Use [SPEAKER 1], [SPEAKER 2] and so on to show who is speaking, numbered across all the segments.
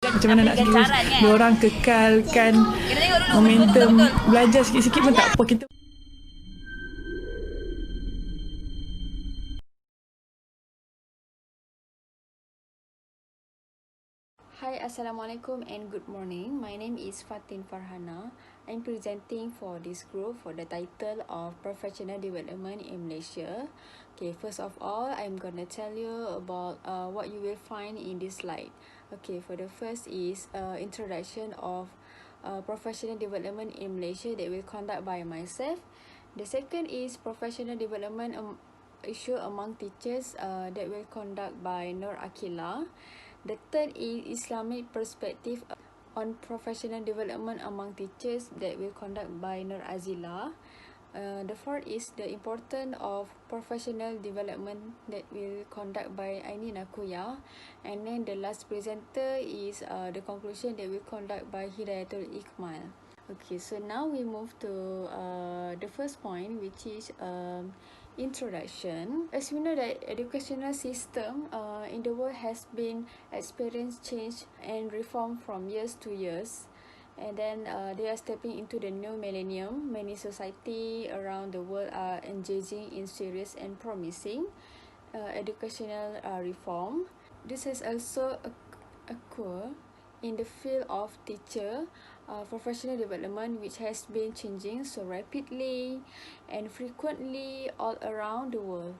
[SPEAKER 1] Macam mana nak diorang kekalkan momentum belajar sikit-sikit pun tak apa. Kita
[SPEAKER 2] Hi, Assalamualaikum and good morning. My name is Fatin Farhana. I'm presenting for this group for the title of Professional Development in Malaysia. Okay, first of all, I'm gonna tell you about what you will find in this slide. Okay, for the first is introduction of professional development in Malaysia that will conduct by myself. The second is professional development issue among teachers that will conduct by Nur Akila. The third is Islamic perspective on professional development among teachers that will conduct by Nur Azila. The fourth is the importance of professional development that will conduct by Aini Nakuya. And then the last presenter is the conclusion that will conduct by Hidayatul Ikmal. Okay, so now we move to the first point, which is introduction. As we know that educational system in the world has been experienced change and reform from years to years, and then they are stepping into the new millennium. Many society around the world are engaging in serious and promising educational reform. This has also occurred in the field of teacher professional development, which has been changing so rapidly and frequently all around the world.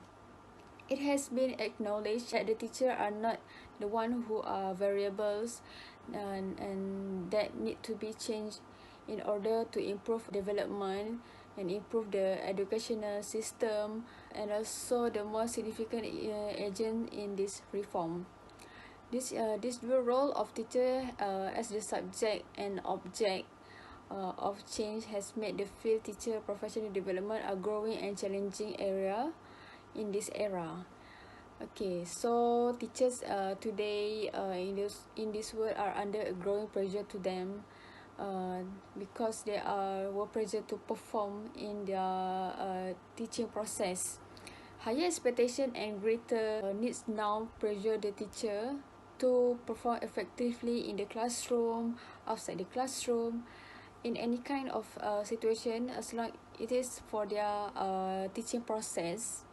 [SPEAKER 2] It has been acknowledged that the teacher are not the one who are variables and that need to be changed in order to improve development and improve the educational system, and also the most significant agent in this reform. This dual role of teacher as the subject and object of change has made the field teacher professional development a growing and challenging area in this era. Okay, so teachers today in this world are under a growing pressure to them because they were pressured to perform in their teaching process. Higher expectation and greater needs now pressure the teacher to perform effectively in the classroom, outside the classroom, in any kind of situation, as long it is for their teaching process.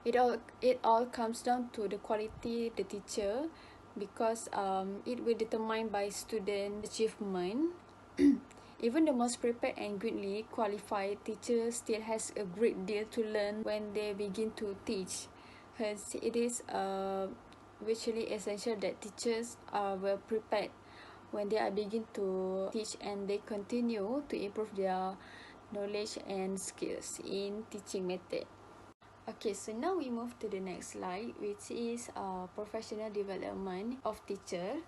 [SPEAKER 2] It all comes down to the quality the teacher, because it will determine by student achievement. Even the most prepared and greatly qualified teacher still has a great deal to learn when they begin to teach. Hence, it is virtually essential that teachers are well prepared when they are begin to teach, and they continue to improve their knowledge and skills in teaching method. Okay, so now we move to the next slide, which is professional development of teacher.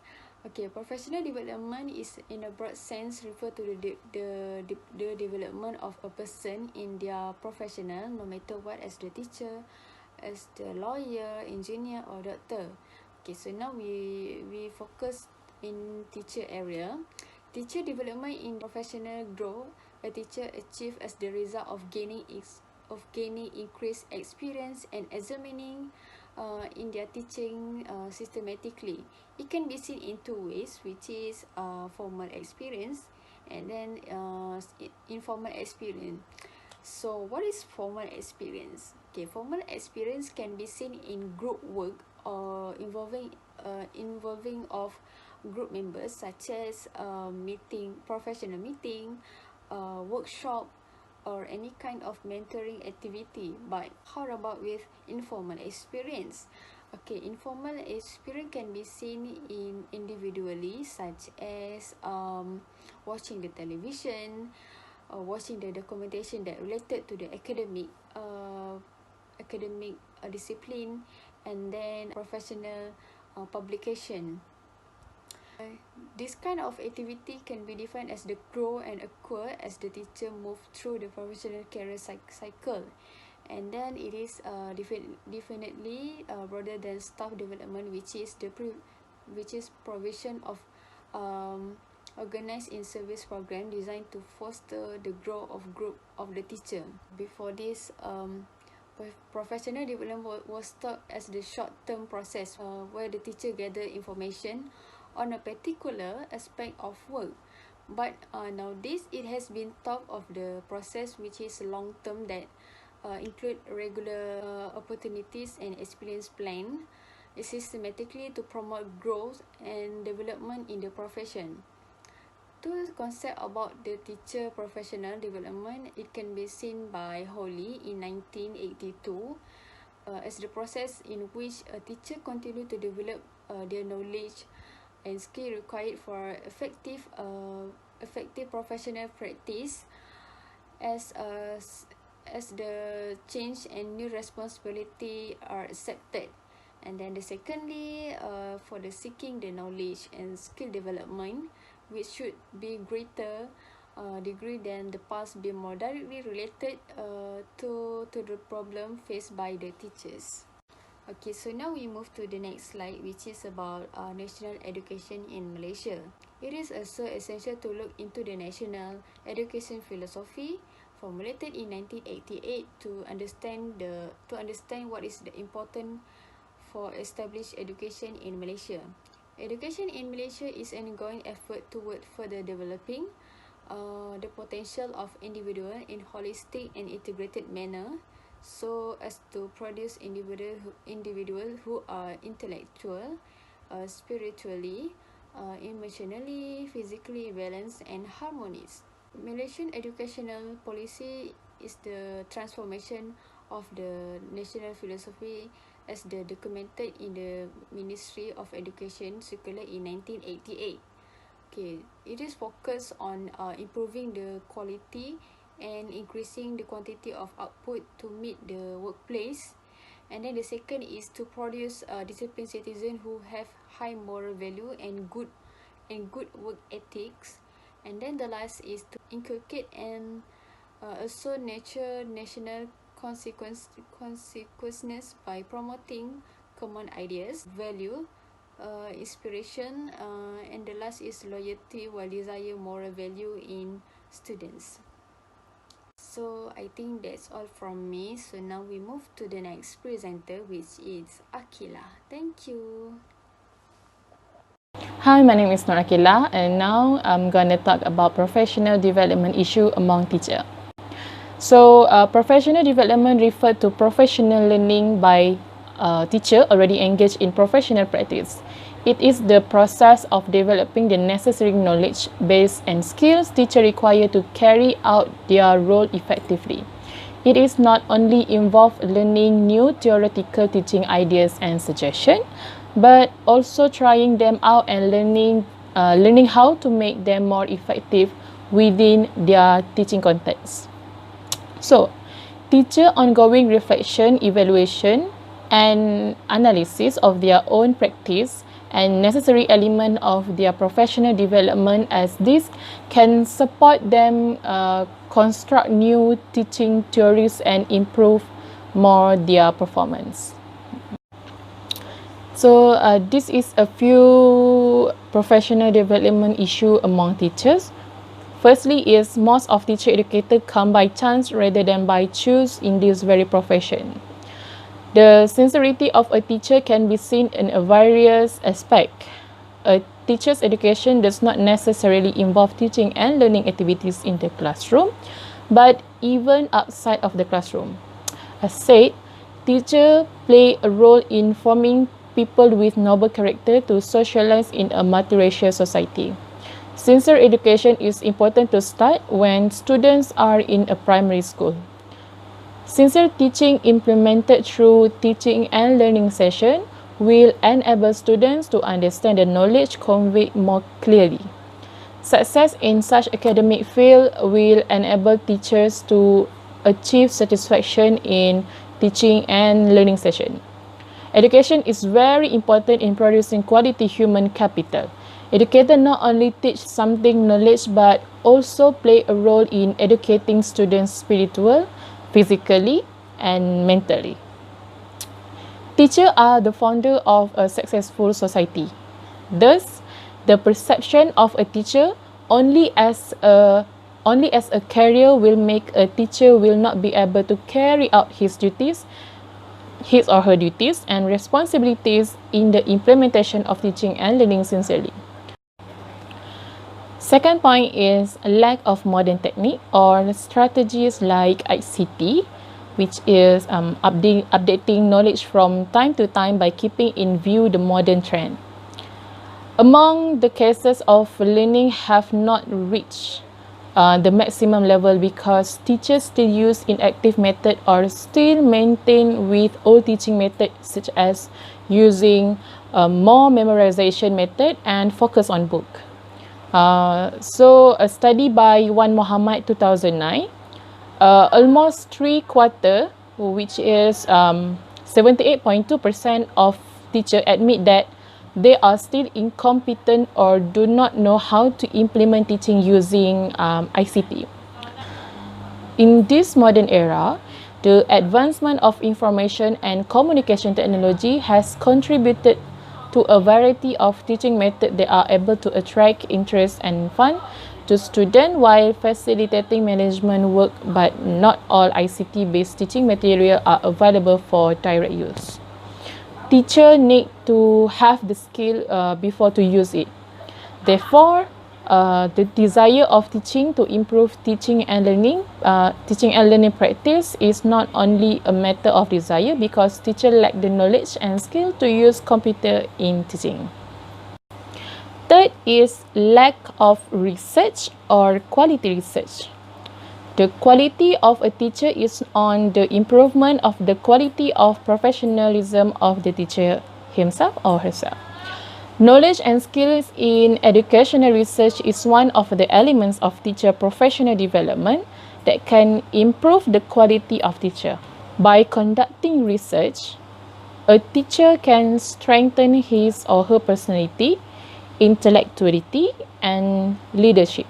[SPEAKER 2] Okay, professional development is in a broad sense refer to the development of a person in their professional, no matter what, as the teacher, as the lawyer, engineer or doctor. Okay, so now we focus in teacher area. Teacher development in professional growth, a teacher achieve as the result of gaining increased experience and examining in their teaching systematically. It can be seen in two ways, which is formal experience and then informal experience. So what is formal experience? Okay, formal experience can be seen in group work or involving of group members, such as professional meeting, workshop, or any kind of mentoring activity. But how about with informal experience? Okay, informal experience can be seen in individually, such as watching the television, watching the documentation that related to the academic discipline, and then professional publication. This kind of activity can be defined as the grow and occur as the teacher move through the professional career cycle, and then it is definitely broader than staff development, which is provision of organized in service program designed to foster the growth of group of the teacher. Before this, professional development was taught as the short-term process where the teacher gather information on a particular aspect of work. But nowadays, it has been top of the process, which is long term, that include regular opportunities and experience plan systematically to promote growth and development in the profession. To concept about the teacher professional development, it can be seen by Holly in 1982 as the process in which a teacher continue to develop their knowledge and skill required for effective professional practice as the change and new responsibility are accepted. And then the secondly, for the seeking the knowledge and skill development, which should be greater degree than the past, be more directly related to the problem faced by the teachers. Okay, so now we move to the next slide, which is about national education in Malaysia. It is also essential to look into the national education philosophy formulated in 1988 to understand what is the important for established education in Malaysia. Education in Malaysia is an ongoing effort toward further developing the potential of individual in holistic and integrated manner, so as to produce individual who are intellectual, spiritually, emotionally, physically balanced and harmonious. Malaysian educational policy is the transformation of the national philosophy as the documented in the Ministry of Education circular in 1988. Okay, it is focused on improving the quality and increasing the quantity of output to meet the workplace. And then the second is to produce disciplined citizens who have high moral value and good work ethics. And then the last is to inculcate and also nurture national consequences by promoting common ideas, value, inspiration, and the last is loyalty while desire moral value in students. So I think that's all from me. So now we move to the next presenter, which is Akila. Thank you.
[SPEAKER 3] Hi, my name is Nur Akila, and now I'm going to talk about professional development issue among teachers. So, professional development refer to professional learning by teacher already engaged in professional practice. It is the process of developing the necessary knowledge base and skills teacher require to carry out their role effectively. It is not only involve learning new theoretical teaching ideas and suggestions, but also trying them out and learning how to make them more effective within their teaching context. So, teacher ongoing reflection, evaluation, and analysis of their own practice and necessary element of their professional development, as this can support them construct new teaching theories and improve more their performance. So this is a few professional development issue among teachers. Firstly is most of teacher educators come by chance rather than by choose in this very profession. The sincerity of a teacher can be seen in a various aspects. A teacher's education does not necessarily involve teaching and learning activities in the classroom, but even outside of the classroom. As said, teachers play a role in forming people with noble character to socialize in a multiracial society. Sincere education is important to start when students are in a primary school. Sincere teaching implemented through teaching and learning session will enable students to understand the knowledge conveyed more clearly. Success in such academic field will enable teachers to achieve satisfaction in teaching and learning session. Education is very important in producing quality human capital. Educators not only teach something knowledge but also play a role in educating students spiritually, physically, and mentally. Teachers are the founder of a successful society. Thus, the perception of a teacher only as a career will make a teacher will not be able to carry out his or her duties and responsibilities in the implementation of teaching and learning sincerely. Second point is a lack of modern technique or strategies like ICT, which is updating knowledge from time to time by keeping in view the modern trend. Among the cases of learning have not reached the maximum level because teachers still use inactive method or still maintain with old teaching methods such as using more memorization method and focus on book. So a study by Wan Muhammad 2009, almost 3/4, which is 78.2% of teachers admit that they are still incompetent or do not know how to implement teaching using ICT. In this modern era, the advancement of information and communication technology has contributed to a variety of teaching methods that are able to attract interest and fun to students while facilitating management work, but not all ICT-based teaching material are available for direct use. Teachers need to have the skill before to use it. Therefore, the desire of teaching to improve teaching and learning practice is not only a matter of desire because teachers lack the knowledge and skill to use computer in teaching. Third is lack of research or quality research. The quality of a teacher is on the improvement of the quality of professionalism of the teacher himself or herself. Knowledge and skills in educational research is one of the elements of teacher professional development that can improve the quality of teacher. By conducting research, a teacher can strengthen his or her personality, intellectuality, and leadership,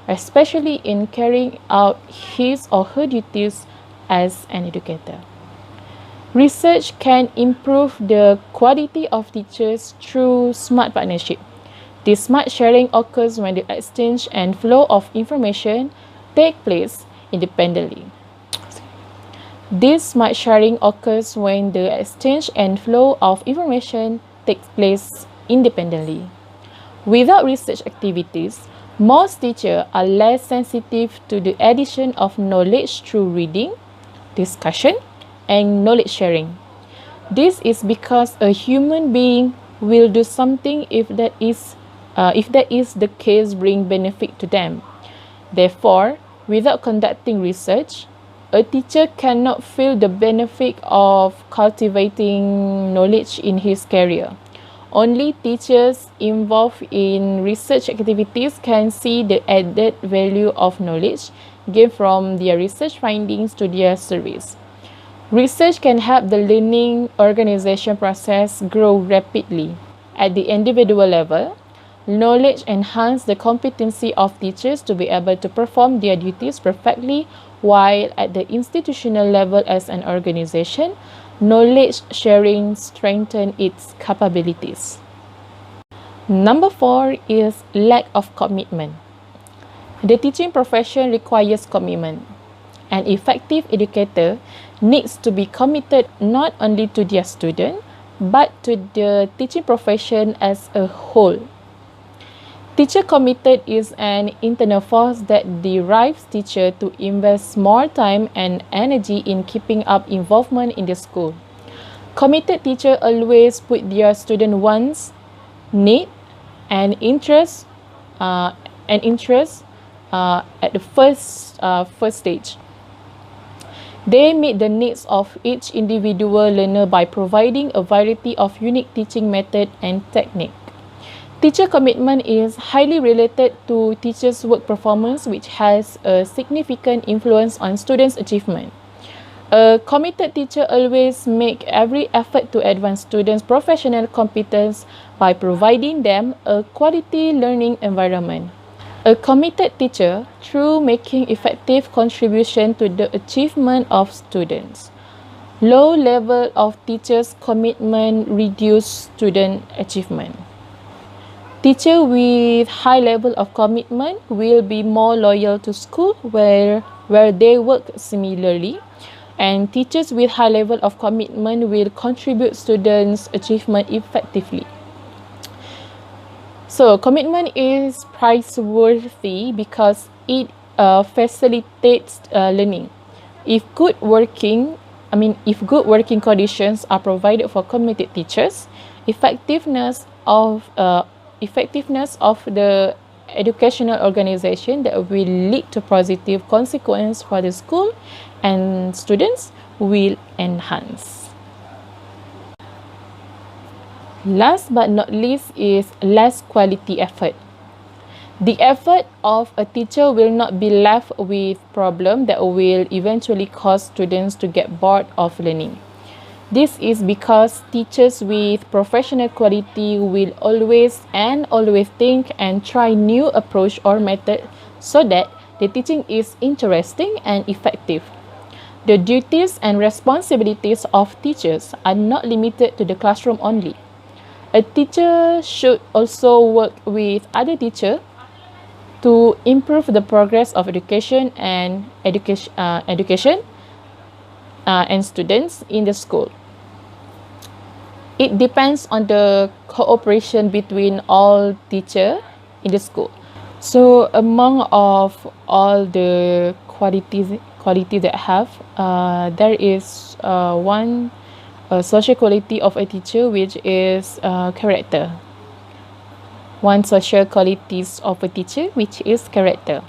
[SPEAKER 3] especially in carrying out his or her duties as an educator. Research can improve the quality of teachers through smart partnership. This smart sharing occurs when the exchange and flow of information take place independently. This smart sharing occurs when the exchange and flow of information takes place independently. Without research activities, most teachers are less sensitive to the addition of knowledge through reading, discussion, and knowledge sharing. This is because a human being will do something if that is the case bring benefit to them. Therefore, without conducting research, a teacher cannot feel the benefit of cultivating knowledge in his career. Only teachers involved in research activities can see the added value of knowledge gained from their research findings to their service. Research can help the learning organization process grow rapidly. At the individual level, knowledge enhances the competency of teachers to be able to perform their duties perfectly, while at the institutional level as an organization, knowledge sharing strengthens its capabilities. Number 4 is lack of commitment. The teaching profession requires commitment. An effective educator needs to be committed not only to their student, but to the teaching profession as a whole. Teacher committed is an internal force that drives teacher to invest more time and energy in keeping up involvement in the school. Committed teacher always put their student wants, need, and interest at the first stage. They meet the needs of each individual learner by providing a variety of unique teaching methods and techniques. Teacher commitment is highly related to teachers' work performance, which has a significant influence on students' achievement. A committed teacher always makes every effort to advance students' professional competence by providing them a quality learning environment. A committed teacher, through making effective contribution to the achievement of students. Low level of teachers' commitment reduce student achievement. Teachers with high level of commitment will be more loyal to school where they work similarly, and teachers with high level of commitment will contribute students' achievement effectively. So commitment is praiseworthy because it facilitates learning. If good working conditions are provided for committed teachers, effectiveness of the educational organization that will lead to positive consequence for the school and students will enhance. Last but not least is less quality effort. The effort of a teacher will not be left with problem that will eventually cause students to get bored of learning. This is because teachers with professional quality will always think and try new approach or method so that the teaching is interesting and effective. The duties and responsibilities of teachers are not limited to the classroom only. A teacher should also work with other teachers to improve the progress of education and students in the school. It depends on the cooperation between all teachers in the school. So among of all the quality that I have, there is one social quality of a teacher, which is character. One social qualities of a teacher, which is character.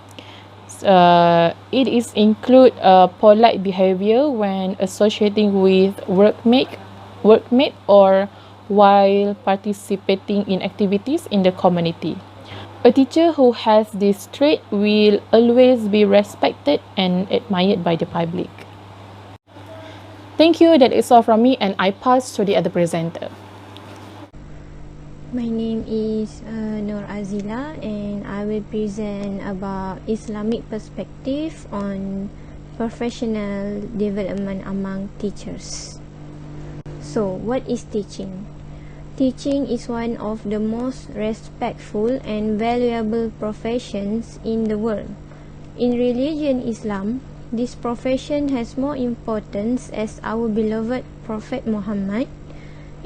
[SPEAKER 3] It is include polite behavior when associating with workmate or while participating in activities in the community. A teacher who has this trait will always be respected and admired by the public. Thank you, that is all from me, and I pass to the other presenter.
[SPEAKER 4] My name is Nur Azila, and I will present about Islamic perspective on professional development among teachers. So, what is teaching? Teaching is one of the most respectful and valuable professions in the world. In religion Islam, this profession has more importance as our beloved Prophet Muhammad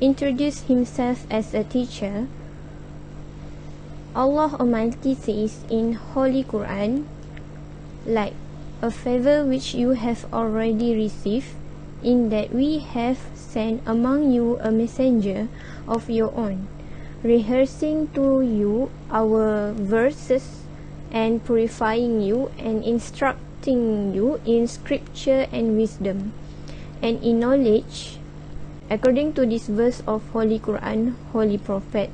[SPEAKER 4] introduced himself as a teacher. Allah Almighty says in Holy Quran, like a favor which you have already received, in that we have sent among you a messenger of your own, rehearsing to you our verses and purifying you and instructing you in scripture and wisdom and in knowledge. According to this verse of Holy Quran, Holy Prophet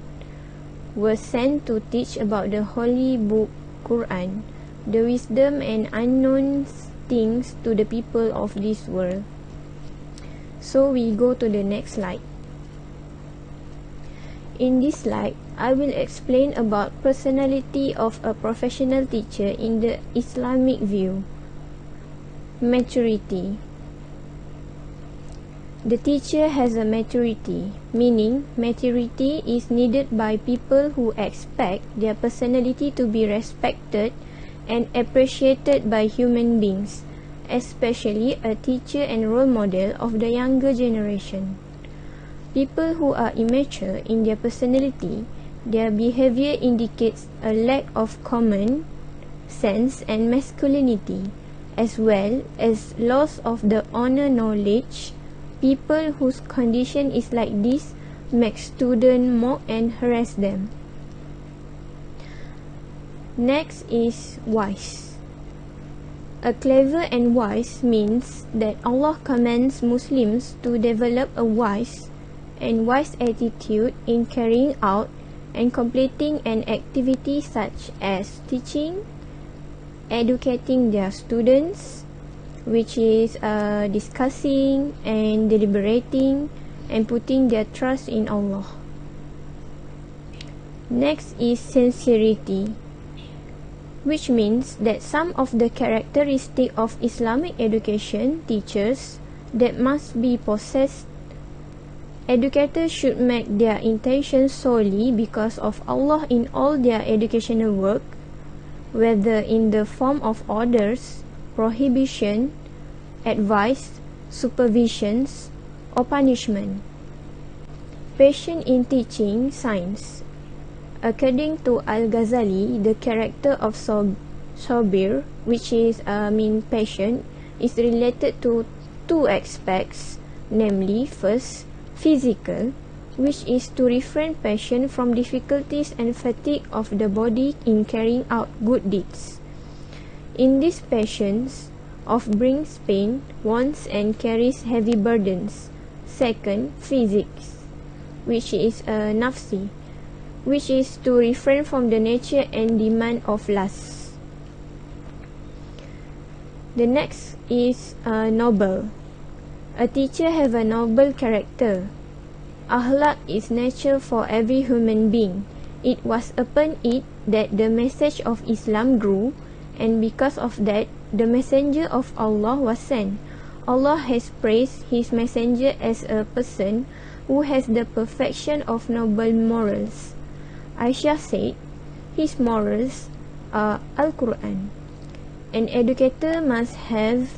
[SPEAKER 4] was sent to teach about the Holy Book Quran, the wisdom and unknown things to the people of this world. So we go to the next slide. In this slide, I will explain about personality of a professional teacher in the Islamic view. Maturity. The teacher has a maturity, meaning maturity is needed by people who expect their personality to be respected and appreciated by human beings, especially a teacher and role model of the younger generation. People who are immature in their personality, their behavior indicates a lack of common sense and masculinity, as well as loss of the honor knowledge. People whose condition is like this make students mock and harass them. Next is wise. A clever and wise means that Allah commands Muslims to develop a wise attitude in carrying out and completing an activity such as teaching, educating their students, which is discussing and deliberating and putting their trust in Allah. Next is sincerity, which means that some of the characteristics of Islamic education teachers that must be possessed. Educators should make their intention solely because of Allah in all their educational work, whether in the form of orders, prohibition, advice, supervisions, or punishment. Passion in teaching science. According to Al-Ghazali, the character of Sabir, which is patient, is related to two aspects, namely, first, physical, which is to refrain patient from difficulties and fatigue of the body in carrying out good deeds. In this patience of brings pain, wants and carries heavy burdens. Second, physics, which is nafsi, which is to refrain from the nature and demand of lust. The next is noble. A teacher have a noble character. Akhlaq is nature for every human being. It was upon it that the message of Islam grew, and because of that, the messenger of Allah was sent. Allah has praised his messenger as a person who has the perfection of noble morals. Aisha said, his morals are Al-Quran. An educator must have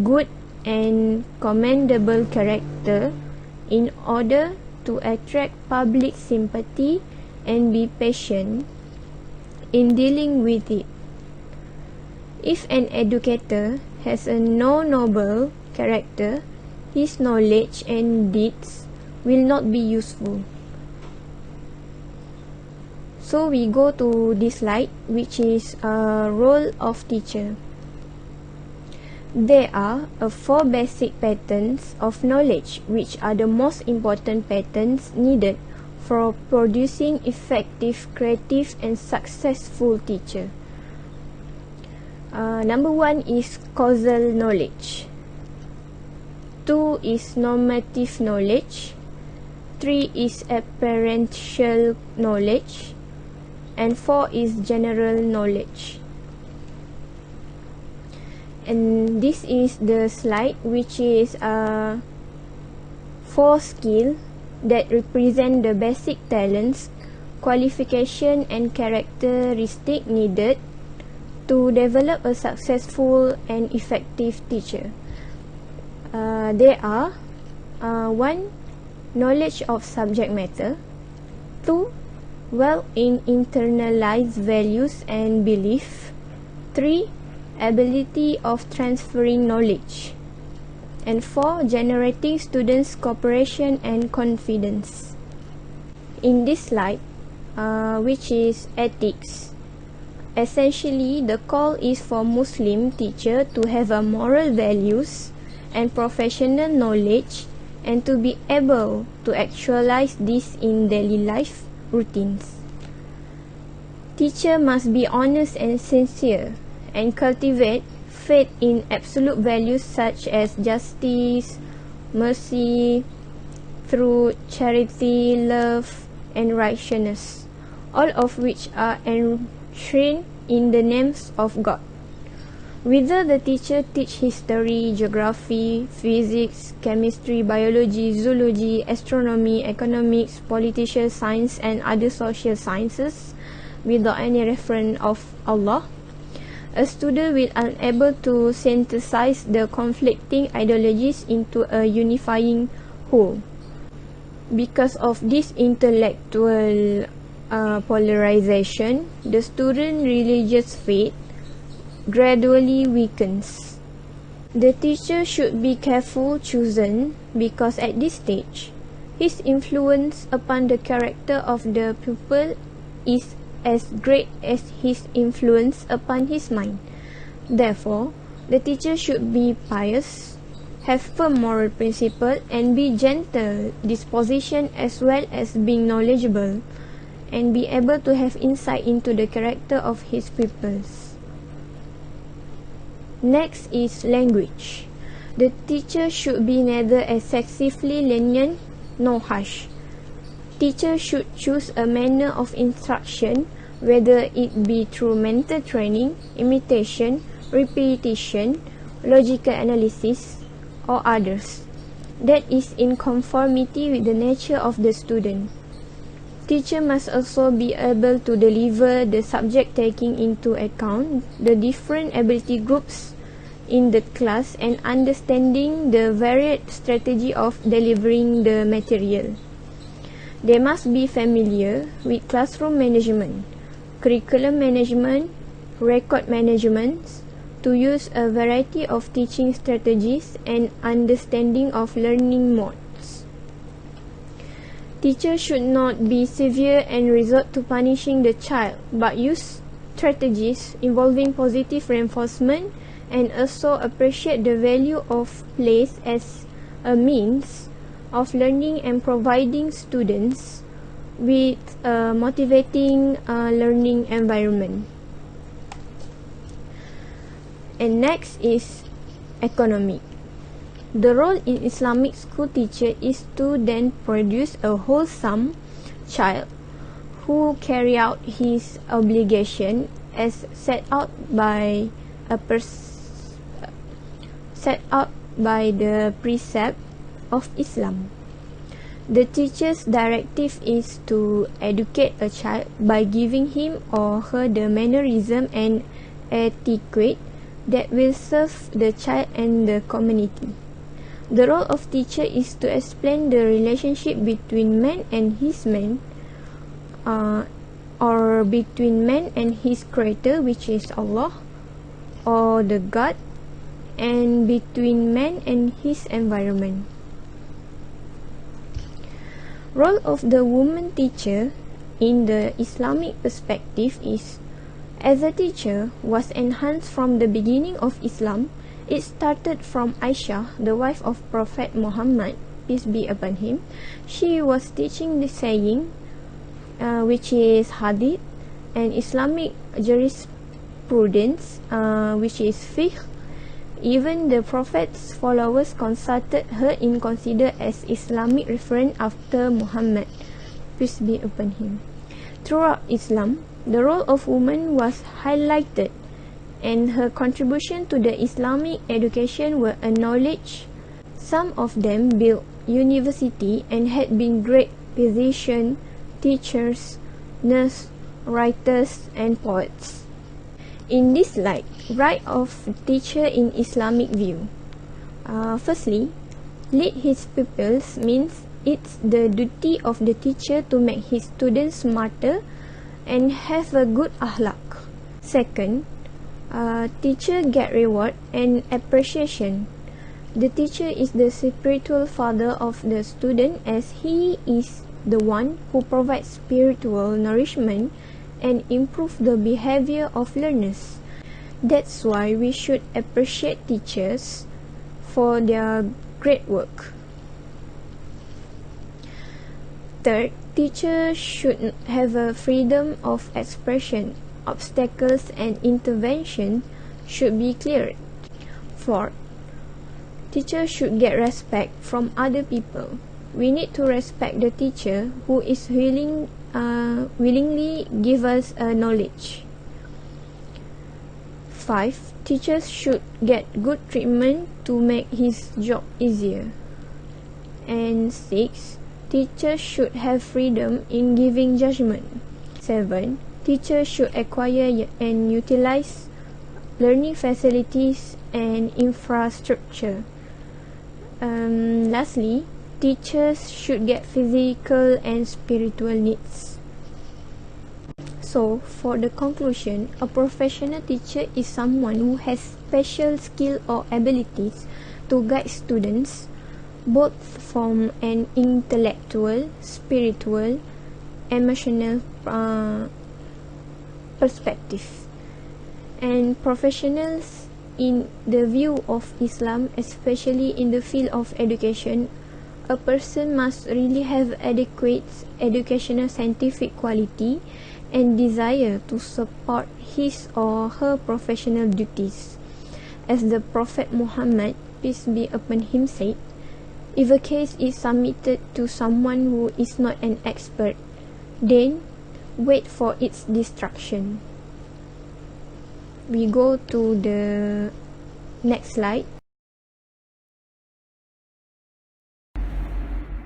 [SPEAKER 4] good and commendable character in order to attract public sympathy and be patient in dealing with it. If an educator has a no noble character, his knowledge and deeds will not be useful. So we go to this slide, which is a role of teacher. There are 4 basic patterns of knowledge, which are the most important patterns needed for producing effective, creative and successful teacher. Number 1 is causal knowledge. 2 is normative knowledge. 3 is experiential knowledge. And 4 is general knowledge. And this is the slide, which is 4 skills that represent the basic talents, qualification and characteristic needed to develop a successful and effective teacher. There are 1. Knowledge of subject matter. 2. Well in internalized values and belief. 3. Ability of transferring knowledge. And 4. Generating students' cooperation and confidence. In this slide, which is ethics, essentially the call is for Muslim teacher to have a moral values and professional knowledge and to be able to actualize this in daily life routines. Teacher must be honest and sincere and cultivate faith in absolute values such as justice, mercy, truth, charity, love, and righteousness, all of which are enshrined in the names of God. Whether the teacher teach history, geography, physics, chemistry, biology, zoology, astronomy, economics, political science, and other social sciences without any reference of Allah, a student will unable to synthesize the conflicting ideologies into a unifying whole. Because of this intellectual polarization, the student religious faith gradually weakens. The teacher should be careful chosen because at this stage, his influence upon the character of the pupil is as great as his influence upon his mind. Therefore, the teacher should be pious, have firm moral principle, and be gentle disposition as well as being knowledgeable, and be able to have insight into the character of his pupils. Next is language. The teacher should be neither excessively lenient nor harsh. Teacher should choose a manner of instruction, whether it be through mental training, imitation, repetition, logical analysis, or others, that is in conformity with the nature of the student. Teacher must also be able to deliver the subject taking into account the different ability groups in the class and understanding the varied strategy of delivering the material. They must be familiar with classroom management, curriculum management, record management, to use a variety of teaching strategies and understanding of learning modes. Teachers should not be severe and resort to punishing the child, but use strategies involving positive reinforcement and also appreciate the value of play as a means of learning and providing students with a motivating learning environment. And next is economic. The role in Islamic school teacher is to then produce a wholesome child who carry out his obligation as set out by the precept of Islam. The teacher's directive is to educate a child by giving him or her the mannerism and etiquette that will serve the child and the community. The role of teacher is to explain the relationship between man and his man, or between man and his creator, which is Allah, or the God, and between man and his environment. Role of the woman teacher in the Islamic perspective is, as a teacher was enhanced from the beginning of Islam. It started from Aisha, the wife of Prophet Muhammad, peace be upon him. She was teaching the saying, which is hadith, and Islamic jurisprudence, which is fiqh. Even the Prophet's followers consulted her in considered as Islamic referent after Muhammad, peace be upon him. Throughout Islam, the role of women was highlighted, and her contribution to the Islamic education were acknowledged. Some of them built university and had been great physicians, teachers, nurses, writers, and poets. In this light, right of teacher in Islamic view. Firstly, lead his pupils means it's the duty of the teacher to make his students smarter and have a good akhlak. Second, teacher get reward and appreciation. The teacher is the spiritual father of the student, as he is the one who provides spiritual nourishment and improve the behavior of learners. That's why we should appreciate teachers for their great work. Third, teachers should have a freedom of expression. Obstacles and intervention should be cleared. Fourth, teachers should get respect from other people. We need to respect the teacher who is willingly give us knowledge. 5. Teachers should get good treatment to make his job easier. And 6. Teachers should have freedom in giving judgment. 7. Teachers should acquire and utilize learning facilities and infrastructure. Lastly, teachers should get physical and spiritual needs. So, for the conclusion, a professional teacher is someone who has special skill or abilities to guide students both from an intellectual, spiritual, emotional perspective. And professionals in the view of Islam, especially in the field of education, a person must really have adequate educational scientific quality and desire to support his or her professional duties. As the Prophet Muhammad, peace be upon him, said, if a case is submitted to someone who is not an expert, then wait for its destruction. We go to the next slide.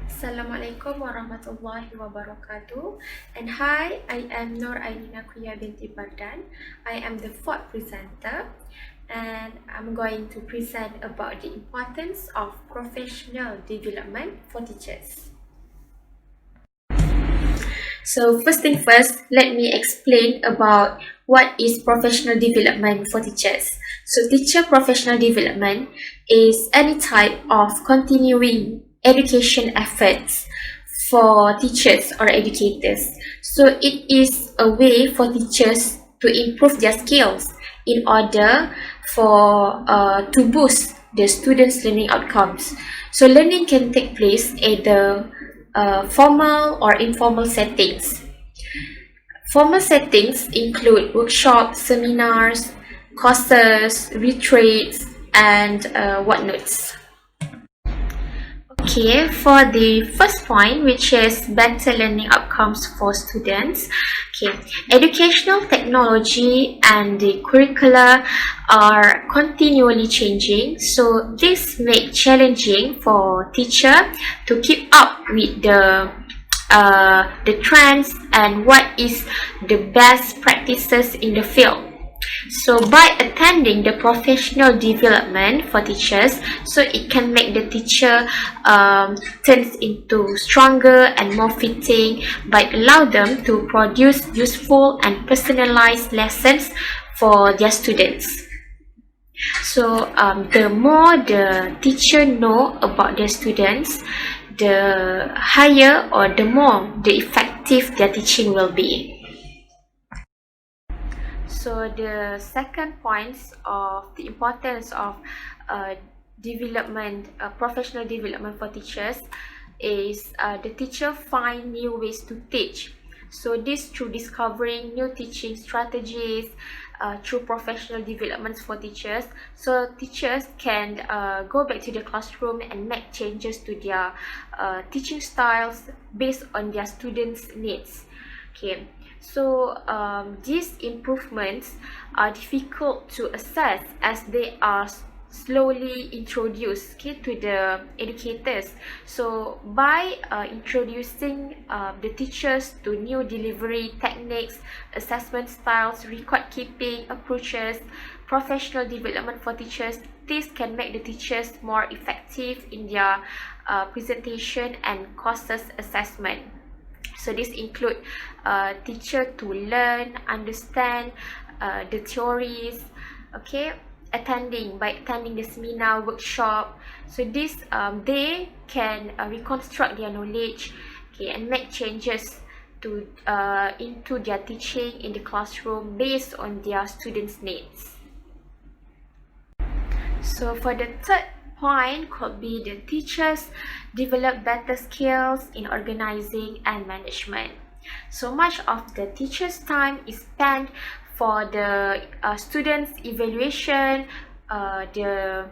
[SPEAKER 5] Assalamualaikum warahmatullahi wabarakatuh. And hi, I am Nur Ainina Kuya binti Bardan. I am the fourth presenter, and I'm going to present about the importance of professional development for teachers. So first thing first, let me explain about what is professional development for teachers. So teacher professional development is any type of continuing education efforts for teachers or educators. So it is a way for teachers to improve their skills in order for to boost the students' learning outcomes. So learning can take place either formal or informal settings. Formal settings include workshops, seminars, courses, retreats, and whatnots. Okay, for the first point, which is better learning outcomes for students. Okay, educational technology and the curricula are continually changing, so this makes challenging for teacher to keep up with the trends and what is the best practices in the field. So by attending the professional development for teachers, so it can make the teacher turns into stronger and more fitting, but allow them to produce useful and personalized lessons for their students. So the more the teacher know about their students, the higher or the more the effective their teaching will be. So the second point of the importance of professional development for teachers is the teacher find new ways to teach. So this through discovering new teaching strategies, through professional developments for teachers. So teachers can go back to the classroom and make changes to their teaching styles based on their students' needs. Okay. So these improvements are difficult to assess as they are slowly introduced, okay, to the educators. So by introducing the teachers to new delivery techniques, assessment styles, record keeping approaches, professional development for teachers, this can make the teachers more effective in their presentation and courses assessment. So this include teacher to learn, understand the theories, okay, by attending the seminar, workshop. So this they can reconstruct their knowledge, okay, and make changes to into their teaching in the classroom based on their students' needs. So for the third point could be the teachers develop better skills in organizing and management. So much of the teacher's time is spent for the students' evaluation, the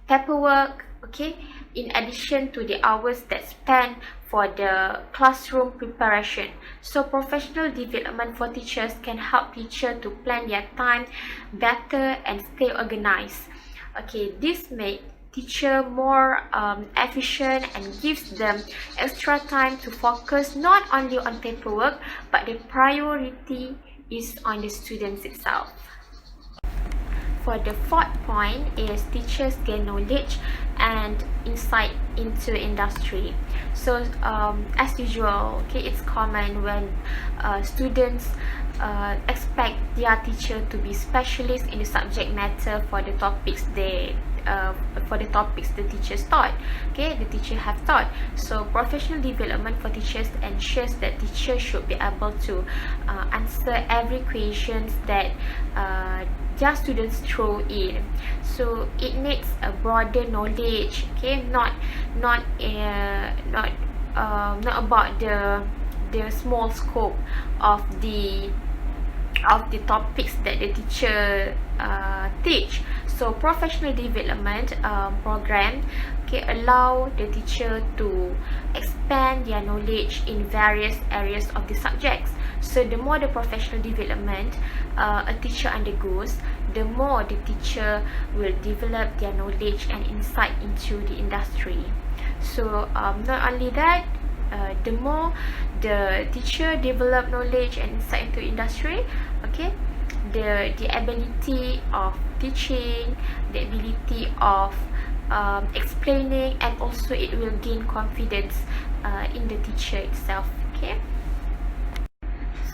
[SPEAKER 5] paperwork, okay, in addition to the hours that spent for the classroom preparation. So professional development for teachers can help teachers to plan their time better and stay organized. Okay, this makes teacher more efficient and gives them extra time to focus not only on paperwork, but the priority is on the students itself. For the fourth point is teachers gain knowledge and insight into industry. So as usual, okay, it's common when students expect their teacher to be specialists in the subject matter for the topics the teachers taught, okay, the teacher have taught. So professional development for teachers ensures that teachers should be able to answer every questions that their students throw in. So it needs a broader knowledge, okay, not about the small scope of the topics that the teacher teach. So professional development program, okay, allow the teacher to expand their knowledge in various areas of the subjects. So the more the professional development a teacher undergoes, the more the teacher will develop their knowledge and insight into the industry. So not only that, the more the teacher develop knowledge and insight into industry, okay, the ability of teaching, the ability of explaining, and also it will gain confidence in the teacher itself. Okay.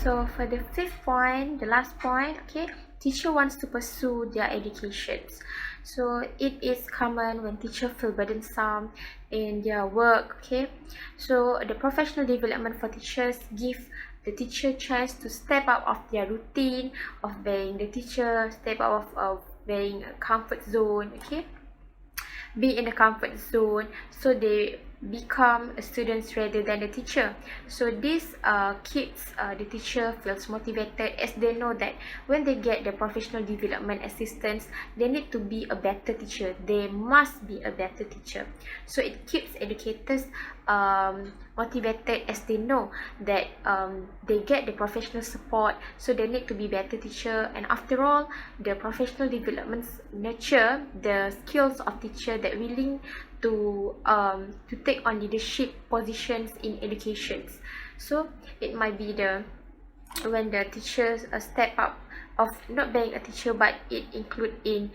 [SPEAKER 5] So for the fifth point, the last point, okay, teacher wants to pursue their educations. So it is common when teachers feel burdensome in their work, okay. So the professional development for teachers give the teacher chance to step out of their routine of being the teacher, step out of being a comfort zone, okay, be in the comfort zone, so they become a students rather than the teacher. So this keeps the teacher feels motivated, as they know that when they get the professional development assistance, they need to be a better teacher, they must be a better teacher. So it keeps educators motivated, as they know that they get the professional support, so they need to be better teacher. And after all, the professional developments nurture the skills of teacher that willing to take on leadership positions in educations. So it might be the when the teachers step up of not being a teacher, but it include in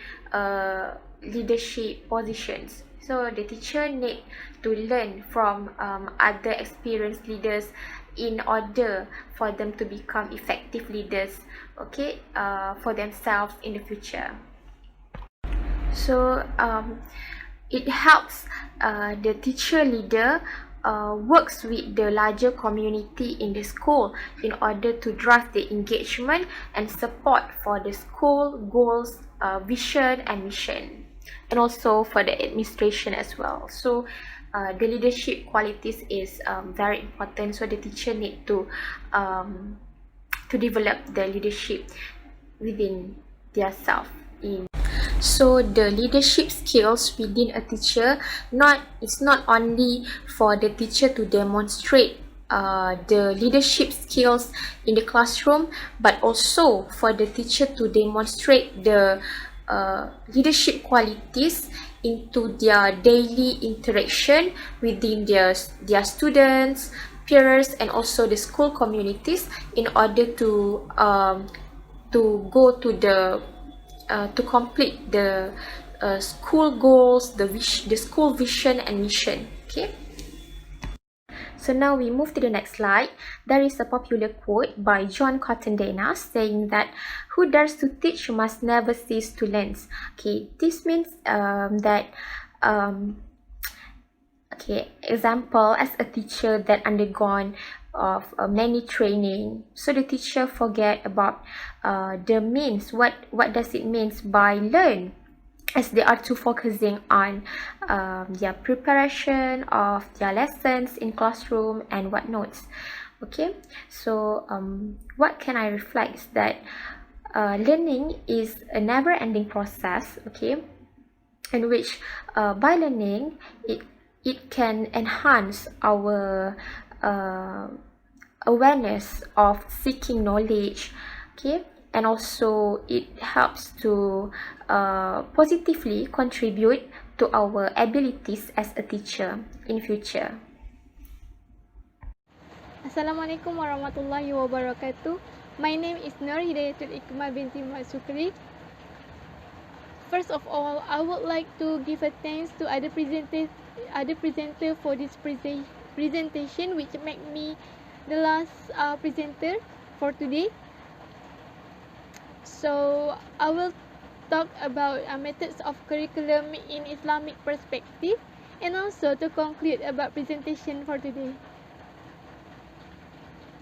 [SPEAKER 5] leadership positions. So the teacher need to learn from other experienced leaders in order for them to become effective leaders, okay, for themselves in the future. So it helps the teacher leader works with the larger community in the school in order to drive the engagement and support for the school goals, vision and mission, and also for the administration as well. So the leadership qualities is very important, so the teacher need to develop the leadership within their self. So the leadership skills within a teacher, it's not only for the teacher to demonstrate the leadership skills in the classroom, but also for the teacher to demonstrate the leadership qualities into their daily interaction within their students, peers, and also the school communities, in order to go to the to complete the school goals, the school vision and mission, okay. So now we move to the next slide. There is a popular quote by John Cotton Dana saying that who dares to teach must never cease to learn. Okay, this means that okay, example, as a teacher that undergone of many training, so the teacher forget about the means, what does it means by learn, as they are too focusing on their preparation of their lessons in classroom and whatnots. Okay, so what can I reflect is that learning is a never-ending process, okay, in which by learning it can enhance our awareness of seeking knowledge, okay, and also it helps to positively contribute to our abilities as a teacher in future.
[SPEAKER 6] Assalamualaikum warahmatullahi wabarakatuh. My name is Nur Hidayatul Ikmal binti Muhammad Sukri. First of all, I would like to give a thanks to other presenter for this presentation, which make me the last presenter for today. So I will talk about methods of curriculum in Islamic perspective, and also to conclude about presentation for today.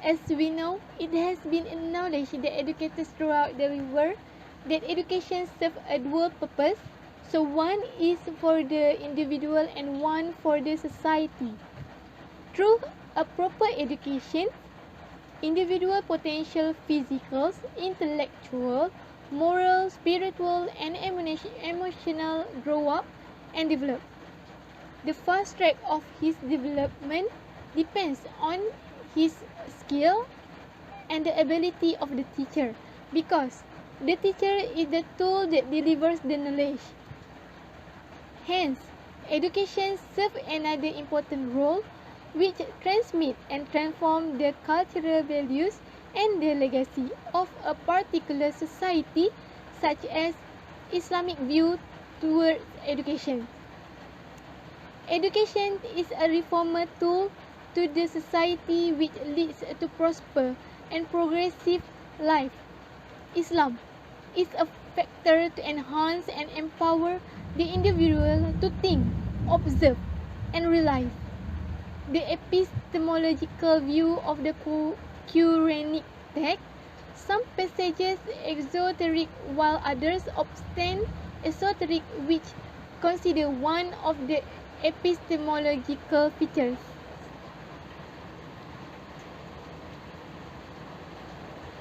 [SPEAKER 6] As we know, it has been acknowledged that educators throughout the world that education serves a dual purpose. So one is for the individual and one for the society. Through a proper education, individual potential physical, intellectual, moral, spiritual, and emotional grow up and develop. The fast track of his development depends on his skill and the ability of the teacher, because the teacher is the tool that delivers the knowledge. Hence, education serves another important role, which transmit and transform the cultural values and the legacy of a particular society, such as Islamic view towards education. Education is a reformer tool to the society which leads to prosper and progressive life. Islam is a factor to enhance and empower the individual to think, observe, and realize. The epistemological view of the Quranic text, some passages exoteric while others often esoteric, which consider one of the epistemological features.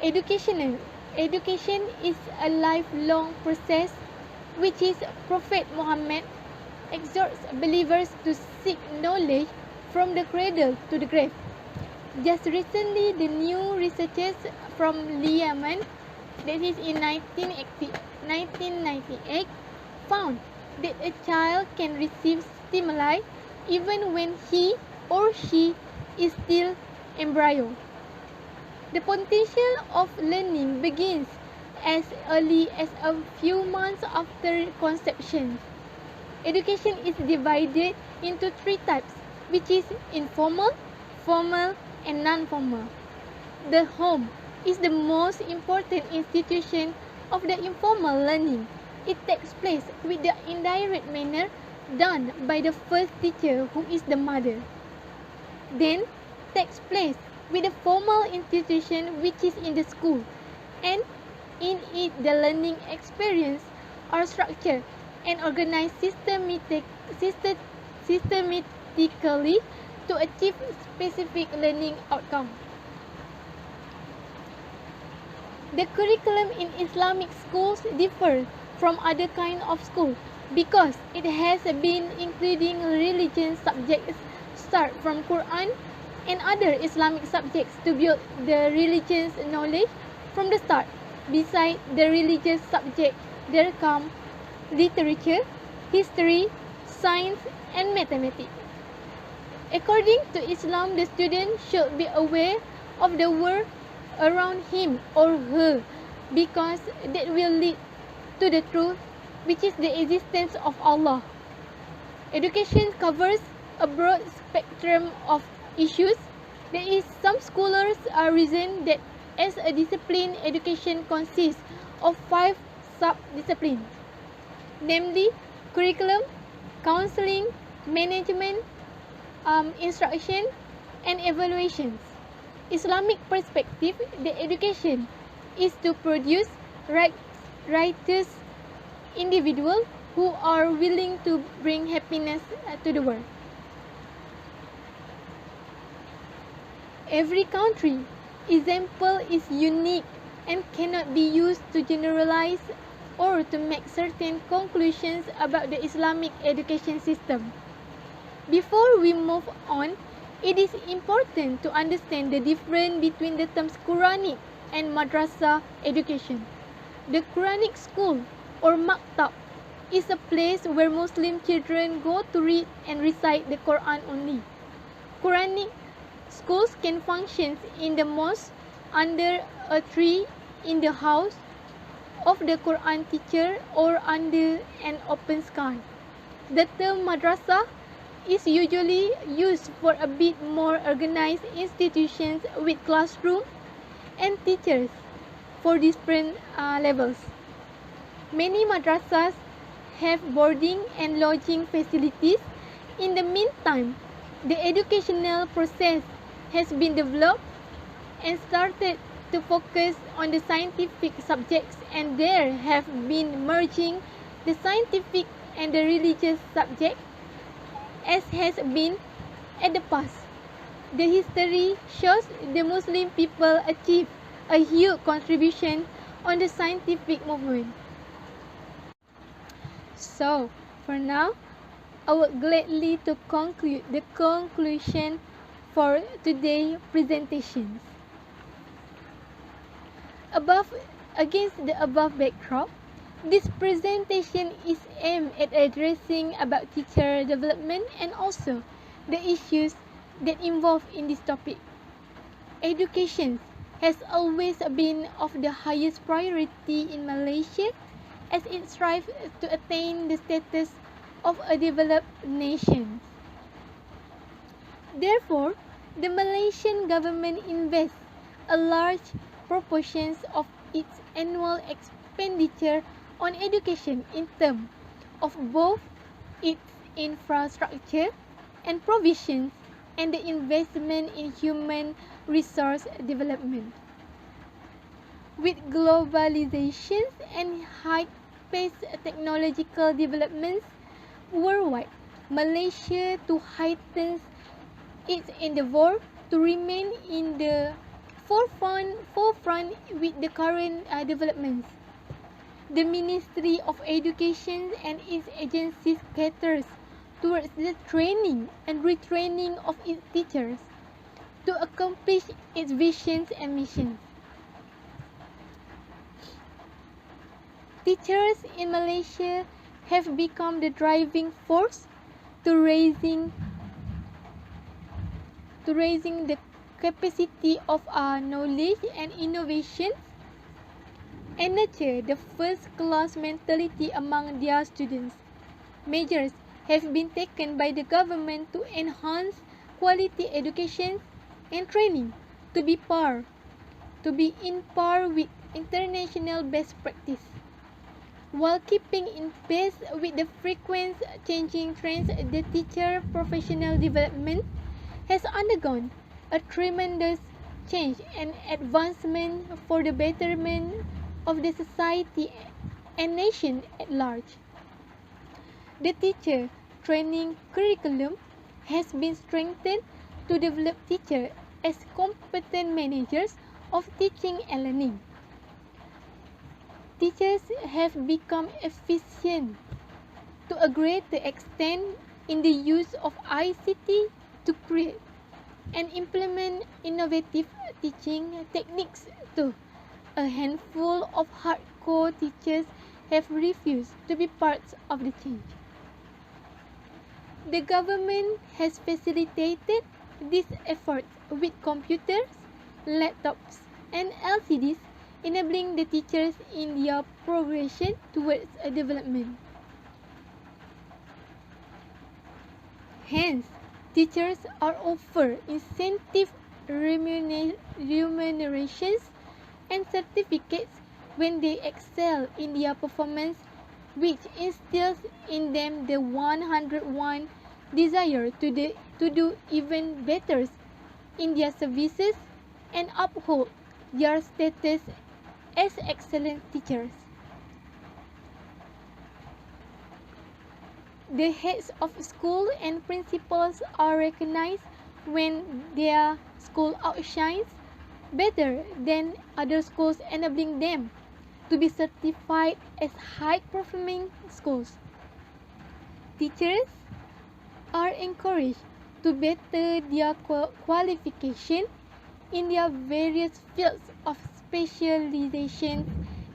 [SPEAKER 6] Education is a lifelong process which is Prophet Muhammad exhorts believers to seek knowledge from the cradle to the grave. Just recently, the new researchers from Yemen, that is in 1998, found that a child can receive stimuli even when he or she is still embryo. The potential of learning begins as early as a few months after conception. Education is divided into three types, which is informal, formal, and non-formal. The home is the most important institution of the informal learning. It takes place with the indirect manner done by the first teacher, who is the mother. Then takes place with the formal institution, which is in the school, and in it the learning experience are structured and organized systematically to achieve specific learning outcomes. The curriculum in Islamic schools differs from other kinds of schools because it has been including religion subjects start from Quran and other Islamic subjects to build the religious knowledge from the start. Besides the religious subject, there come literature, history, science, and mathematics. According to Islam, the student should be aware of the world around him or her because that will lead to the truth, which is the existence of Allah. Education covers a broad spectrum of issues. There is some scholars reason that as a discipline, education consists of 5 sub-disciplines, namely curriculum, counseling, management, instruction, and evaluations. Islamic perspective, the education is to produce righteous individuals who are willing to bring happiness to the world. Every country example is unique and cannot be used to generalize or to make certain conclusions about the Islamic education system. Before we move on, it is important to understand the difference between the terms Quranic and madrasah education. The Quranic school or maktab is a place where Muslim children go to read and recite the Quran only. Quranic schools can function in the mosque, under a tree, in the house of the Quran teacher, or under an open sky. The term madrasah is usually used for a bit more organized institutions with classrooms and teachers for different levels. Many madrasas have boarding and lodging facilities. In the meantime, the educational process has been developed and started to focus on the scientific subjects, and there have been merging the scientific and the religious subject as has been at the past. The history shows the Muslim people achieved a huge contribution on the scientific movement. So, for now, I would gladly to conclude the conclusion for today's presentations. Against the above backdrop, this presentation is aimed at addressing about teacher development and also the issues that involve in this topic. Education has always been of the highest priority in Malaysia as it strives to attain the status of a developed nation. Therefore, the Malaysian government invests a large proportion of its annual expenditure on education in terms of both its infrastructure and provisions and the investment in human resource development. With globalization and high-paced technological developments worldwide, Malaysia to heighten its endeavour to remain in the forefront with the current developments. The Ministry of Education and its agencies caters towards the training and retraining of its teachers to accomplish its visions and missions. Teachers in Malaysia have become the driving force to raising the capacity of our knowledge and innovations and nurture the first-class mentality among their students. Measures have been taken by the government to enhance quality education and training to be in par with international best practice. While keeping in pace with the frequent changing trends, the teacher professional development has undergone a tremendous change and advancement for the betterment of the society and nation at large. The teacher training curriculum has been strengthened to develop teachers as competent managers of teaching and learning. Teachers have become efficient to a greater extent in the use of ICT to create and implement innovative teaching techniques too. A handful of hardcore teachers have refused to be part of the change. The government has facilitated these efforts with computers, laptops, and LCDs, enabling the teachers in their progression towards a development. Hence, teachers are offered incentive remunerations and certificates when they excel in their performance, which instills in them the 101 desire to do even better in their services and uphold their status as excellent teachers. The heads of school and principals are recognized when their school outshines better than other schools, enabling them to be certified as high-performing schools. Teachers are encouraged to better their qualification in their various fields of specialization,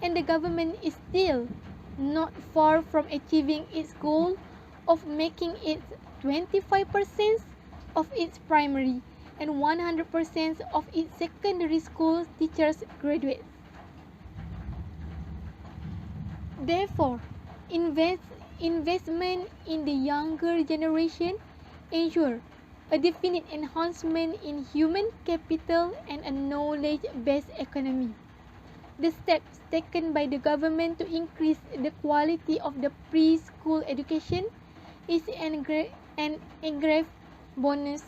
[SPEAKER 6] and the government is still not far from achieving its goal of making it 25% of its primary and 100% of its secondary school teachers graduates. Therefore, investment in the younger generation ensure a definite enhancement in human capital and a knowledge-based economy. The steps taken by the government to increase the quality of the preschool education is an engraved bonus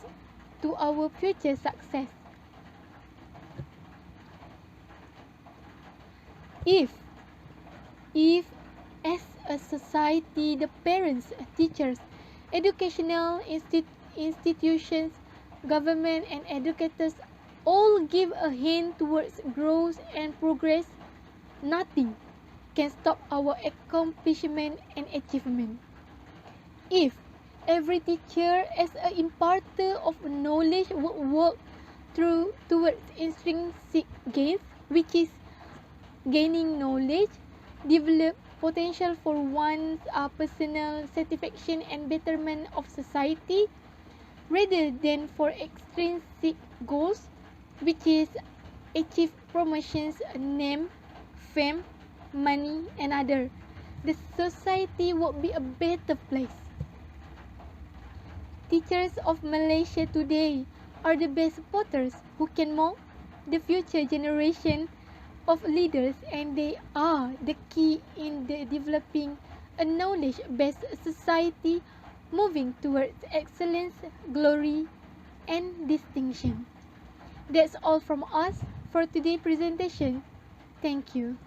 [SPEAKER 6] to our future success. If as a society, the parents, teachers, educational institutions, government and educators all give a hand towards growth and progress, nothing can stop our accomplishment and achievement. If every teacher as an imparter of knowledge would work towards intrinsic gains, which is gaining knowledge, develop potential for one's personal satisfaction and betterment of society, rather than for extrinsic goals, which is achieve promotions, name, fame, money, and other, the society would be a better place. Teachers of Malaysia today are the best potters who can mold, the future generation of leaders, and they are the key in the developing a knowledge-based society moving towards excellence, glory, and distinction. That's all from us for today's presentation. Thank you.